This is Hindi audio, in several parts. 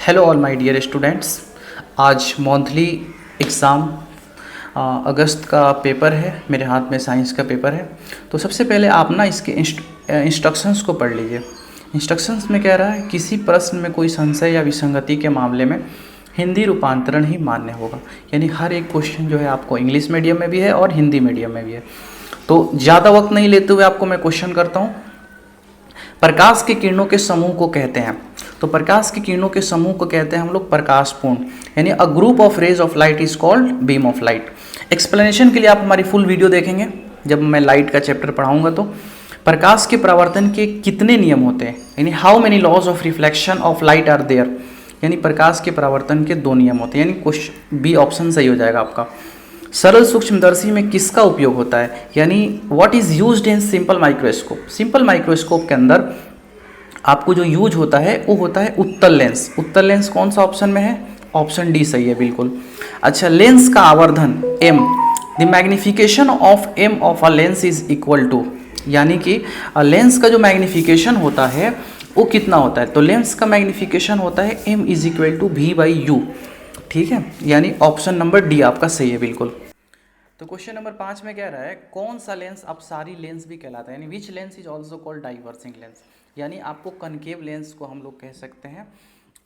Hello all my dear students. आज मंथली एग्ज़ाम अगस्त का पेपर है, मेरे हाथ में साइंस का पेपर है। तो सबसे पहले आप ना इसके इंस्ट्रक्शंस को पढ़ लीजिए। इंस्ट्रक्शंस में कह रहा है किसी प्रश्न में कोई संशय या विसंगति के मामले में हिंदी रूपांतरण ही मान्य होगा। यानी हर एक क्वेश्चन जो है आपको इंग्लिश मीडियम में भी है और हिंदी मीडियम में भी है। तो ज़्यादा वक्त नहीं लेते हुए आपको मैं क्वेश्चन करता हूँ। प्रकाश के किरणों के समूह को कहते हैं, तो प्रकाश की किरणों के समूह को कहते हैं हम लोग प्रकाशपूर्ण, यानी a group of rays of light is called beam of light. Explanation के लिए आप हमारी फुल वीडियो देखेंगे जब मैं लाइट का चैप्टर पढ़ाऊंगा। तो प्रकाश के परावर्तन के कितने नियम होते हैं, यानी how many laws of reflection of light are there, यानी प्रकाश के परावर्तन के 2 नियम होते हैं, यानी क्वेश्चन बी ऑप्शन सही हो जाएगा आपका। सरल सूक्ष्मदर्शी में किसका उपयोग होता है, यानी what is used in simple microscope. Simple microscope के अंदर आपको जो यूज होता है वो होता है उत्तल लेंस। उत्तल लेंस कौन सा ऑप्शन में है, ऑप्शन डी सही है बिल्कुल। अच्छा, लेंस का आवर्धन m, the magnification of m of a lens is equal to, यानी कि लेंस का जो मैग्निफिकेशन होता है वो कितना होता है, तो लेंस का मैग्निफिकेशन होता है m is equal to v by U. ठीक है, यानी ऑप्शन नंबर डी आपका सही है बिल्कुल। तो क्वेश्चन नंबर 5 में कह रहा है कौन सा लेंस अपसारी लेंस भी कहलाता है, यानी which lens is also called diverging lens. यानी आपको कनकेव लेंस को हम लोग कह सकते हैं,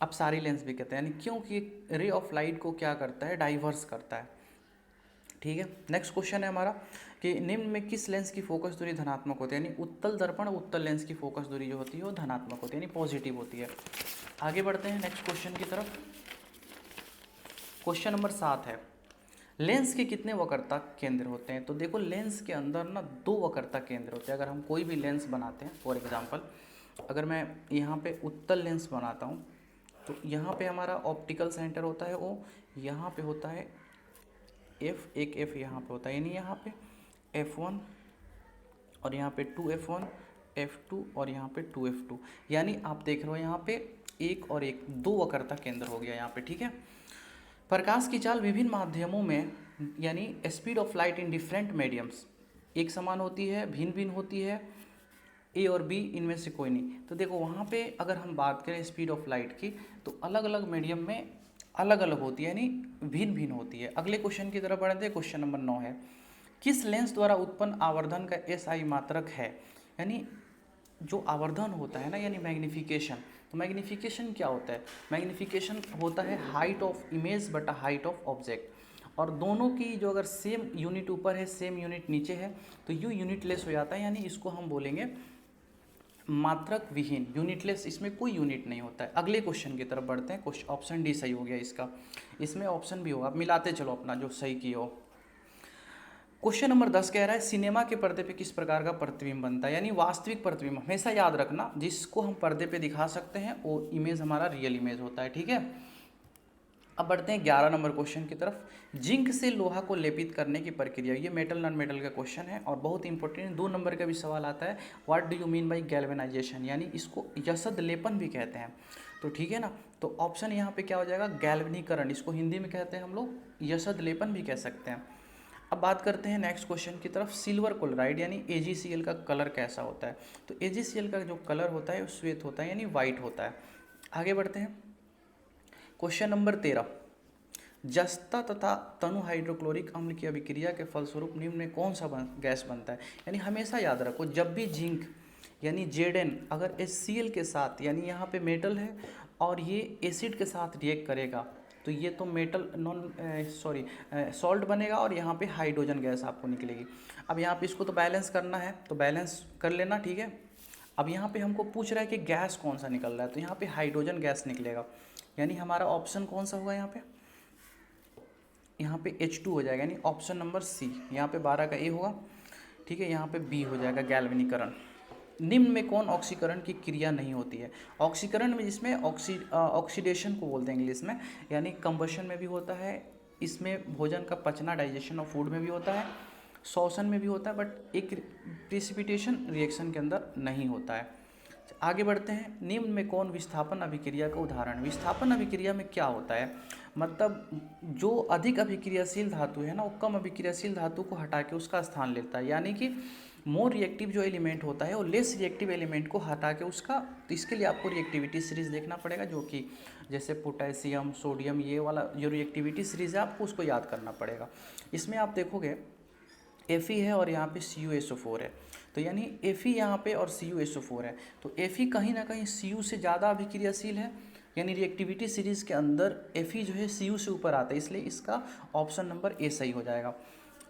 अपसारी लेंस भी कहते हैं, यानी क्योंकि रे ऑफ लाइट को क्या करता है, डाइवर्स करता है। ठीक है, नेक्स्ट क्वेश्चन है हमारा कि निम्न में किस लेंस की फोकस दूरी धनात्मक होती है, यानी उत्तल दर्पण उत्तल लेंस की फोकस दूरी जो होती है वो धनात्मक होती है, यानी पॉजिटिव होती है। आगे बढ़ते हैं नेक्स्ट क्वेश्चन की तरफ। क्वेश्चन नंबर 7 है लेंस के कितने वक्रता केंद्र होते हैं। तो देखो लेंस के अंदर ना 2 वक्रता केंद्र होते हैं। अगर हम कोई भी लेंस बनाते हैं, फॉर एग्जांपल अगर मैं यहाँ पे उत्तल लेंस बनाता हूँ तो यहाँ पे हमारा ऑप्टिकल सेंटर होता है वो, यहाँ पे होता है एक एफ यहाँ पे होता है, यानी यहाँ पे F1 और यहाँ पे 2F1 F2 और यहाँ पे 2F2, यानी आप देख रहे हो यहाँ पे 1 और 1 2 वक्रता केंद्र हो गया यहाँ पे। ठीक है, प्रकाश की चाल विभिन्न माध्यमों में, यानी speed of light in different mediums एक समान होती है, भिन्न भिन्न होती है, ए और बी इनमें से कोई नहीं। तो देखो वहाँ पे अगर हम बात करें स्पीड ऑफ लाइट की तो अलग अलग मीडियम में अलग अलग होती है, यानी भिन्न भिन्न होती है। अगले क्वेश्चन की तरफ बढ़ते हैं। क्वेश्चन नंबर 9 है किस लेंस द्वारा उत्पन्न आवर्धन का SI मात्रक है, यानी जो आवर्धन होता है ना, यानी मैग्निफिकेशन। तो मैग्निफिकेशन क्या होता है, मैग्निफिकेशन होता है हाइट ऑफ इमेज बटा हाइट ऑफ ऑब्जेक्ट, और दोनों की जो अगर सेम यूनिट ऊपर है सेम यूनिट नीचे है तो यू यूनिटलेस हो जाता है, यानी इसको हम बोलेंगे मात्रक विहीन, यूनिटलेस, इसमें कोई यूनिट नहीं होता है। अगले क्वेश्चन की तरफ बढ़ते हैं। क्वेश्चन ऑप्शन डी सही हो गया इसका, इसमें ऑप्शन भी होगा, आप मिलाते चलो अपना जो सही की हो। क्वेश्चन नंबर 10 कह रहा है सिनेमा के पर्दे पे किस प्रकार का प्रतिबिंब बनता है, यानी वास्तविक प्रतिबिंब। हमेशा याद रखना जिसको हम पर्दे पे दिखा सकते हैं वो इमेज हमारा रियल इमेज होता है। ठीक है, अब बढ़ते हैं 11 नंबर क्वेश्चन की तरफ। जिंक से लोहा को लेपित करने की प्रक्रिया, ये मेटल नॉन मेटल का क्वेश्चन है और बहुत इंपॉर्टेंट 2 नंबर का भी सवाल आता है। What do you mean by galvanisation, यानी इसको यसद लेपन भी कहते हैं। तो ठीक है ना, तो ऑप्शन यहाँ पे क्या हो जाएगा, गैल्वनीकरण, इसको हिंदी में कहते हैं हम लोग यसद लेपन भी कह सकते हैं। अब बात करते हैं नेक्स्ट क्वेश्चन की तरफ। सिल्वर क्लोराइड यानी AgCl का कलर कैसा होता है, तो AgCl का जो कलर होता है वो श्वेत होता है, यानी वाइट होता है। आगे बढ़ते हैं। क्वेश्चन नंबर 13 जस्ता तथा तनु हाइड्रोक्लोरिक अम्ल की अभिक्रिया के फलस्वरूप निम्न में कौन सा गैस बनता है, यानी हमेशा याद रखो जब भी जिंक यानी Zn अगर HCl के साथ, यानी यहाँ पे मेटल है और ये एसिड के साथ रिएक्ट करेगा तो ये तो मेटल सॉल्ट बनेगा और यहाँ पे हाइड्रोजन गैस आपको निकलेगी। अब यहाँ पे इसको तो बैलेंस करना है, तो बैलेंस कर लेना। ठीक है, अब यहाँ पे हमको पूछ रहा है कि गैस कौन सा निकल रहा है, तो यहाँ पे हाइड्रोजन गैस निकलेगा, यानी हमारा ऑप्शन कौन सा होगा यहाँ पे H2 हो जाएगा, यानी ऑप्शन नंबर सी। यहाँ पे 12 का A होगा। ठीक है, यहाँ पे B हो जाएगा गैल्वेनीकरण। निम्न में कौन ऑक्सीकरण की क्रिया नहीं होती है, ऑक्सीकरण में जिसमें ऑक्सीडेशन को बोलते हैं इंग्लिश में, यानी कंबशन में भी होता है, इसमें भोजन का पचना डाइजेशन ऑफ फूड में भी होता है, शोषण में भी होता है, बट एक प्रिसिपिटेशन रिएक्शन के अंदर नहीं होता है। आगे बढ़ते हैं। निम्न में कौन विस्थापन अभिक्रिया का उदाहरण। विस्थापन अभिक्रिया में क्या होता है, मतलब जो अधिक अभिक्रियाशील धातु है ना वो कम अभिक्रियाशील धातु को हटा के उसका स्थान लेता है, यानी कि मोर रिएक्टिव जो एलिमेंट होता है वो लेस रिएक्टिव एलिमेंट को हटा के उसका, तो इसके लिए आपको रिएक्टिविटी सीरीज देखना पड़ेगा, जो कि जैसे पोटेशियम, सोडियम, ये वाला जो रिएक्टिविटी सीरीज है आपको उसको याद करना पड़ेगा। इसमें आप देखोगे Fe है और यहाँ पे CuSO4 है, तो यानी Fe यहाँ पे और CuSO4 है, तो Fe कहीं ना कहीं Cu से ज़्यादा अभिक्रियाशील है, यानी रिएक्टिविटी सीरीज़ के अंदर Fe जो है Cu से ऊपर आता है, इसलिए इसका ऑप्शन नंबर ए सही हो जाएगा।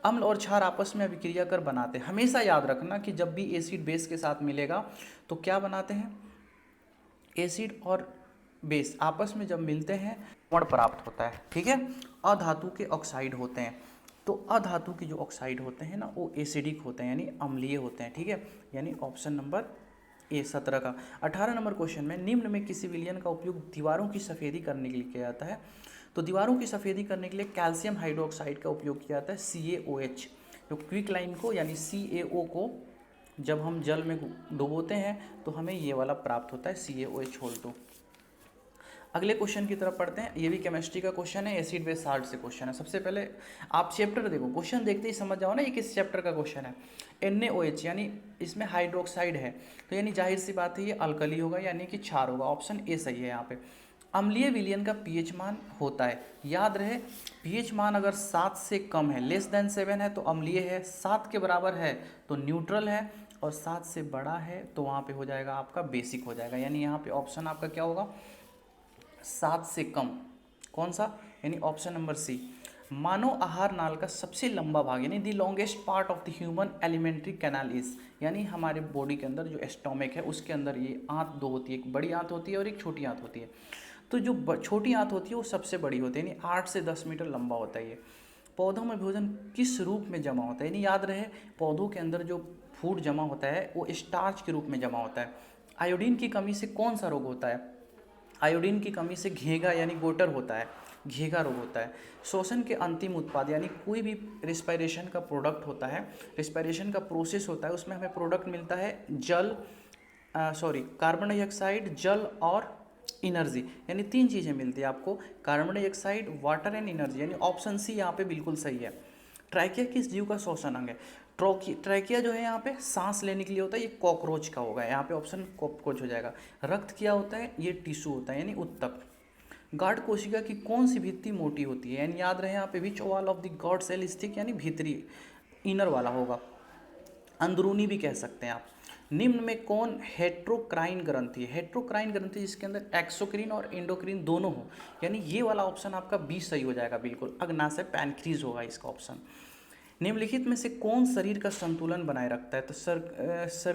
अम्ल और क्षार आपस में अभिक्रिया कर बनाते हैं, हमेशा याद रखना कि जब भी एसिड बेस के साथ मिलेगा तो क्या बनाते हैं, एसिड और बेस आपस में जब मिलते हैं कोण प्राप्त होता है, ठीक है। अधातु के ऑक्साइड होते हैं, तो अधातु के जो ऑक्साइड होते हैं ना वो एसिडिक होते हैं, यानी अम्लीय होते हैं, ठीक है। यानी ऑप्शन नंबर ए 17 का। 18 नंबर क्वेश्चन में निम्न में किसी विलयन का उपयोग दीवारों की सफ़ेदी करने के लिए किया जाता है, तो दीवारों की सफ़ेदी करने के लिए कैल्शियम हाइड्रोक्साइड का उपयोग किया जाता है, CaOH। जो क्विक लाइन को यानी CaO को जब हम जल में डुबोते हैं तो हमें ये वाला प्राप्त होता है, CaOH2। अगले क्वेश्चन की तरफ पढ़ते हैं, ये भी केमिस्ट्री का क्वेश्चन है, एसिड बेस साल्ट से क्वेश्चन है। सबसे पहले आप चैप्टर देखो, क्वेश्चन देखते ही समझ जाओ ना ये किस चैप्टर का क्वेश्चन है। NaOH यानी इसमें हाइड्रोक्साइड है, तो यानी जाहिर सी बात है ये अल्कली होगा, यानी कि क्षार होगा, ऑप्शन ए सही है यहाँ पे। अम्लीय विलयन का pH मान होता है, याद रहे pH मान अगर 7 से कम है, लेस देन 7 है तो अम्लीय है, 7 के बराबर है तो न्यूट्रल है, और 7 से बड़ा है तो वहाँ पे हो जाएगा आपका बेसिक हो जाएगा, यानी यहाँ पे ऑप्शन आपका क्या होगा, 7 से कम। कौन सा, यानी ऑप्शन नंबर सी। मानव आहार नाल का सबसे लंबा भाग यानी the longest part of the human alimentary canal is, यानी हमारे बॉडी के अंदर जो स्टोमिक है उसके अंदर ये आंत दो होती है, एक बड़ी आंत होती है और एक छोटी आंत होती है। तो जो छोटी आंत होती है वो सबसे बड़ी होती है, यानी 8 से 10 मीटर लंबा होता है ये। पौधों में भोजन किस रूप में जमा होता है, यानी याद रहे पौधों के अंदर जो फूड जमा होता है वो स्टार्च के रूप में जमा होता है। आयोडीन की कमी से कौन सा रोग होता है, आयोडीन की कमी से घेगा यानी गोटर होता है, घेगा रोग होता है। शोषण के अंतिम उत्पाद यानी कोई भी रिस्पायरेशन का प्रोडक्ट होता है, रिस्पायरेशन का प्रोसेस होता है, उसमें हमें प्रोडक्ट मिलता है कार्बन डाइऑक्साइड, जल और एनर्जी, यानी 3 चीज़ें मिलती है आपको, carbon dioxide, water and energy, यानी ऑप्शन सी यहाँ पे बिल्कुल सही है। ट्राइकिया किस जीव का श्वसन अंग है, ट्राइकिया जो है यहाँ पे सांस लेने के लिए होता है, ये कॉकरोच का होगा, यहाँ पे ऑप्शन कॉकरोच हो जाएगा। रक्त क्या होता है, ये टिश्यू होता है, यानी उत्तक। गार्ड कोशिका की कौन सी भित्ति मोटी होती है, यानी याद रहे यहाँ पे which wall of the guard cell is thick, यानी भीतरी इनर वाला होगा, अंदरूनी भी कह सकते हैं आप। निम्न में कौन हेट्रोक्राइन ग्रंथि है, हेट्रोक्राइन ग्रंथि जिसके अंदर एक्सोक्रीन और एंडोक्रीन दोनों हो, यानी ये वाला ऑप्शन आपका बी सही हो जाएगा बिल्कुल, अग्नाशय पैनक्रीज होगा इसका ऑप्शन। निम्नलिखित में से कौन शरीर का संतुलन बनाए रखता है, तो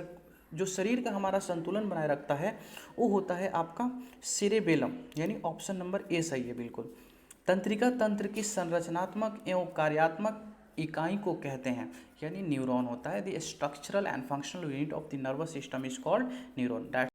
जो शरीर का हमारा संतुलन बनाए रखता है वो होता है आपका सेरेबेलम, यानी ऑप्शन नंबर ए सही है बिल्कुल। तंत्रिका तंत्र की संरचनात्मक एवं कार्यात्मक इकाई को कहते हैं, यानी न्यूरॉन होता है। The structural and functional unit of the nervous system is called neuron.